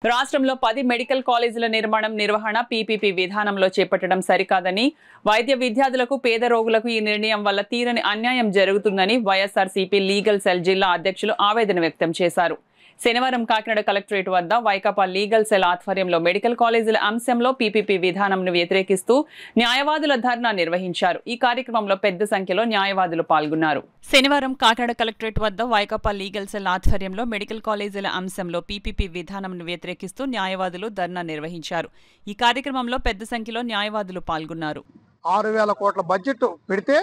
రాష్ట్రంలో 10 మెడికల్ కాలేజీల నిర్మాణం నిర్వహణ పీపీపీ విధానంలో చేపట్టడం సరికాదని, వైద్య విద్యార్థులకు పేద రోగులకు ఈ నిర్ణయం వల్ల తీరని అన్యాయం జరుగుతుందని వైఎస్ఆర్సీపీ లీగల్ సెల్ జిల్లా అధ్యక్షులు ఆవేదన వ్యక్తం చేశారు. శనివారం కాకినాడ కలెక్టరేట్ వద్ద వైకాపా లీగల్ సెల్ ఆధ్వర్యంలో మెడికల్ కాలేజీల అంశంలో పీపీపీ విధానంను వ్యతిరేకిస్తూ న్యాయవాదుల ధర్నా నిర్వహించారు. ఈ కార్యక్రమంలో పెద్ద సంఖ్యలో న్యాయవాదులు పాల్గొన్నారు. శనివారం కాకినాడ కలెక్టరేట్ వద్ద వైకాపా లీగల్ సెల్ ఆధ్వర్యంలో మెడికల్ కాలేజీల అంశంలో పీపీపీ విధానంను వ్యతిరేకిస్తూ న్యాయవాదులు ధర్నా నిర్వహించారు. ఈ కార్యక్రమంలో పెద్ద సంఖ్యలో న్యాయవాదులు పాల్గొన్నారు. 6,000 కోట్ల బడ్జెట్ పెడితే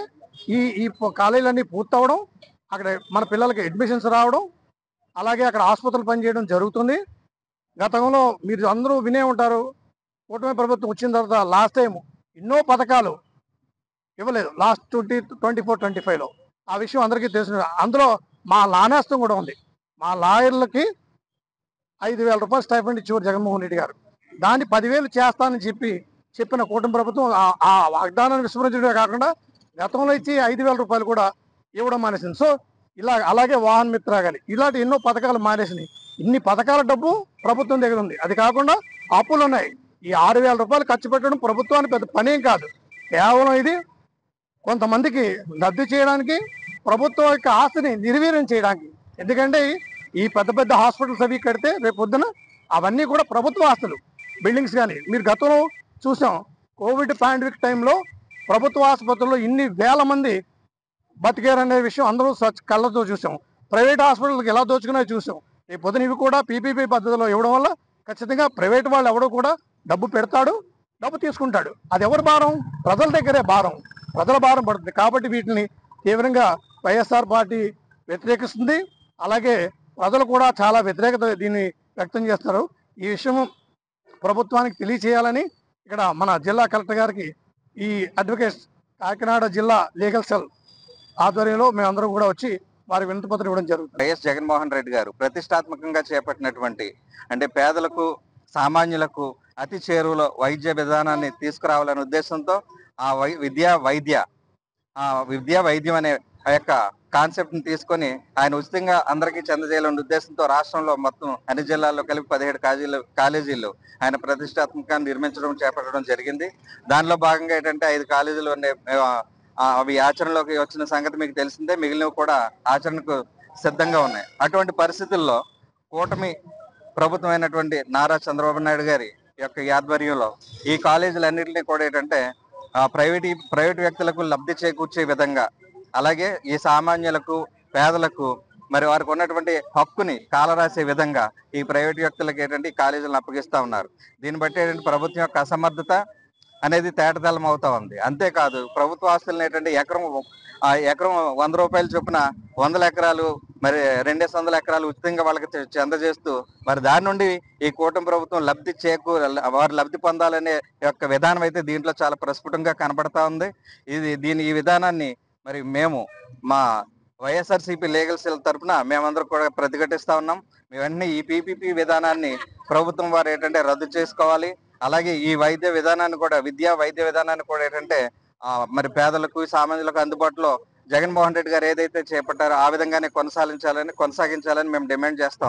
ఈ కాలేజీలన్నీ పూర్తవడం, అక్కడ మన పిల్లలకి అడ్మిషన్స్ రావడం, అలాగే అక్కడ ఆసుపత్రులు పనిచేయడం జరుగుతుంది. గతంలో మీరు అందరూ వినే ఉంటారు, కూటమి ప్రభుత్వం వచ్చిన తర్వాత లాస్ట్ టైం ఎన్నో పథకాలు ఇవ్వలేదు. లాస్ట్ 2024-25లో ఆ విషయం అందరికీ తెలుసు. అందులో మా లానేస్తం కూడా ఉంది. మా లాయర్లకి 5,000 రూపాయలు స్టైఫండ్ ఇచ్చేవారు జగన్మోహన్ రెడ్డి గారు. దాన్ని 10,000 చేస్తానని చెప్పిన కూటమి ప్రభుత్వం ఆ వాగ్దానాన్ని విస్మరించడమే కాకుండా గతంలో ఇచ్చి 5,000 రూపాయలు కూడా ఇవ్వడం మానేసింది. సో అలాగే వాహన మిత్ర కానీ ఇలాంటి ఎన్నో పథకాలు మానేసినాయి. ఇన్ని పథకాల డబ్బు ప్రభుత్వం దగ్గర ఉంది. అది కాకుండా అప్పులు ఉన్నాయి. ఈ 6,000 రూపాయలు ఖర్చు పెట్టడం ప్రభుత్వానికి పెద్ద పనేం కాదు. కేవలం ఇది కొంతమందికి లబ్ధి చేయడానికి, ప్రభుత్వం యొక్క ఆస్తిని నిర్వీర్యం చేయడానికి. ఎందుకంటే ఈ పెద్ద పెద్ద హాస్పిటల్స్ అవి కడితే రేపు పొద్దున అవన్నీ కూడా ప్రభుత్వ ఆస్తులు, బిల్డింగ్స్ కానీ. మీరు గతంలో చూసాం, కోవిడ్ పాండమిక్ టైంలో ప్రభుత్వ ఆసుపత్రుల్లో ఇన్ని వేల మంది బతికారనే విషయం అందరూ కళ్ళతో చూసాం. ప్రైవేట్ హాస్పిటల్కి ఎలా దోచుకున్నాయో చూసాం. రేపు పొద్దున ఇవి కూడా పీపీపీ పద్ధతిలో ఇవ్వడం వల్ల ఖచ్చితంగా ప్రైవేట్ వాళ్ళు ఎవడో కూడా డబ్బు పెడతాడు, డబ్బు తీసుకుంటాడు. అది ఎవరి భారం? ప్రజల దగ్గరే భారం, ప్రజల భారం పడుతుంది. కాబట్టి వీటిని తీవ్రంగా వైఎస్ఆర్ పార్టీ వ్యతిరేకిస్తుంది. అలాగే ప్రజలు కూడా చాలా వ్యతిరేకత దీన్ని వ్యక్తం చేస్తారు. ఈ విషయం ప్రభుత్వానికి తెలియచేయాలని ఇక్కడ మన జిల్లా కలెక్టర్ గారికి ఈ అడ్వకేట్స్ కాకినాడ జిల్లా లీగల్ సెల్ ఆధ్వర్యంలో మేమందరం కూడా వచ్చి వారి వినతిపత్రం ఇవ్వడం జరుగుతుంది. వైఎస్ జగన్మోహన్ రెడ్డి గారు ప్రతిష్టాత్మకంగా చేపట్టినటువంటి అంటే పేదలకు, సామాన్యులకు అతి చేరువలో వైద్య విధానాన్ని తీసుకురావాలనే ఉద్దేశంతో ఆ విద్యా వైద్యం అనే ఆ యొక్క కాన్సెప్ట్ ని తీసుకొని ఆయన ఉచితంగా అందరికీ చెందజేయాలనే ఉద్దేశంతో రాష్ట్రంలో మొత్తం అన్ని జిల్లాల్లో కలిపి 17 కాలేజీలు ఆయన ప్రతిష్టాత్మకంగా చేపట్టడం జరిగింది. దానిలో భాగంగా ఏంటంటే 5 కాలేజీలు అవి ఆచరణలోకి వచ్చిన సంగతి మీకు తెలిసిందే. మిగిలినవి కూడా ఆచరణకు సిద్ధంగా ఉన్నాయి. అటువంటి పరిస్థితుల్లో కూటమి ప్రభుత్వం అయినటువంటి నారా చంద్రబాబు నాయుడు గారి యొక్క ఆధ్వర్యంలో ఈ కాలేజీలన్నింటినీ కూడా ఏంటంటే ప్రైవేట్ వ్యక్తులకు లబ్ధి చేకూర్చే విధంగా, అలాగే ఈ సామాన్యులకు, పేదలకు మరి వారికి ఉన్నటువంటి హక్కుని కాలరాసే విధంగా ఈ ప్రైవేట్ వ్యక్తులకు ఏంటంటే ఈ కాలేజీలను అప్పగిస్తా ఉన్నారు. దీన్ని బట్టి ఏంటంటే ప్రభుత్వం యొక్క అసమర్థత అనేది తేటతెల్లం అవుతా ఉంది. అంతేకాదు ప్రభుత్వ ఆస్తులను ఏంటంటే ఎకరం 100 రూపాయలు చొప్పున 100 ఎకరాలు, మరి 200 ఎకరాలు ఉచితంగా వాళ్ళకి చెందజేస్తూ మరి దాని నుండి ఈ కూటమి ప్రభుత్వం వారు లబ్ధి పొందాలనే యొక్క విధానం అయితే దీంట్లో చాలా ప్రస్ఫుటంగా కనబడతా ఉంది. ఈ విధానాన్ని మరి మేము మా వైఎస్ఆర్సీపీ లీగల్ సెల్ తరఫున మేమందరం కూడా ప్రతిఘటిస్తా ఉన్నాం. వెంటనే ఈ పీపీపీ విధానాన్ని ప్రభుత్వం వారు ఏంటంటే రద్దు చేసుకోవాలి. అలాగే ఈ వైద్య విధానాన్ని కూడా, వైద్య విధానాన్ని కూడా ఏంటంటే మరి పేదలకు, సామాన్యులకు అందుబాటులో జగన్మోహన్ రెడ్డి గారు ఏదైతే చేపట్టారో ఆ విధంగానే కొనసాగించాలని మేము డిమాండ్ చేస్తాం.